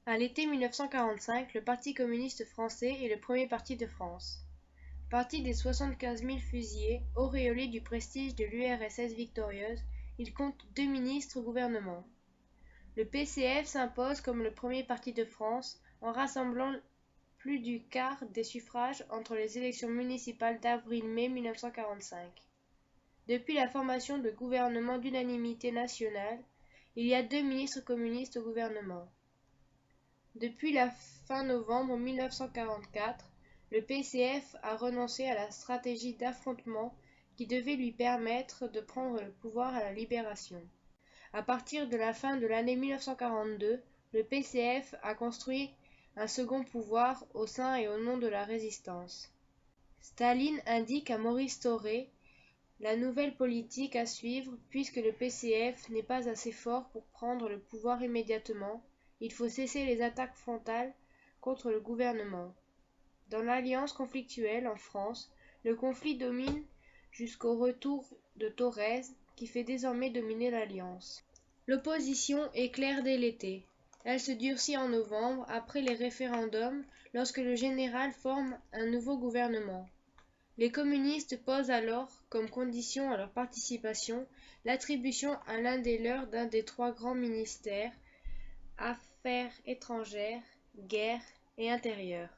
À l'été 1945, le Parti communiste français est le premier parti de France. Parti des 75 000 fusillés, auréolé du prestige de l'URSS victorieuse, il compte 2 ministres au gouvernement. Le PCF s'impose comme le premier parti de France en rassemblant plus du quart des suffrages entre les élections municipales d'avril-mai 1945. Depuis la formation de gouvernements d'unanimité nationale, il y a 2 ministres communistes au gouvernement. Depuis la fin novembre 1944, le PCF a renoncé à la stratégie d'affrontement qui devait lui permettre de prendre le pouvoir à la Libération. À partir de la fin de l'année 1942, le PCF a construit un second pouvoir au sein et au nom de la résistance. Staline indique à Maurice Thoré la nouvelle politique à suivre puisque le PCF n'est pas assez fort pour prendre le pouvoir immédiatement. Il faut cesser les attaques frontales contre le gouvernement. Dans l'alliance conflictuelle en France, le conflit domine jusqu'au retour de Thorez, qui fait désormais dominer l'alliance. L'opposition éclaire dès l'été. Elle se durcit en novembre, après les référendums, lorsque le général forme un nouveau gouvernement. Les communistes posent alors comme condition à leur participation l'attribution à l'un des leurs d'un des 3 grands ministères, Affaires étrangères, Guerre et Intérieur.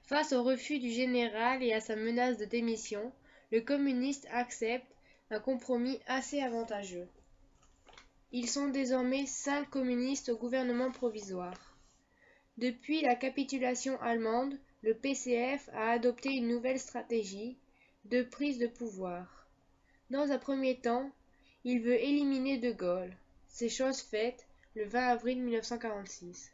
Face au refus du général et à sa menace de démission, le communiste accepte un compromis assez avantageux. Ils sont désormais 5 communistes au gouvernement provisoire. Depuis la capitulation allemande, le PCF a adopté une nouvelle stratégie de prise de pouvoir. Dans un premier temps, il veut éliminer De Gaulle. C'est chose faite le 20 avril 1946.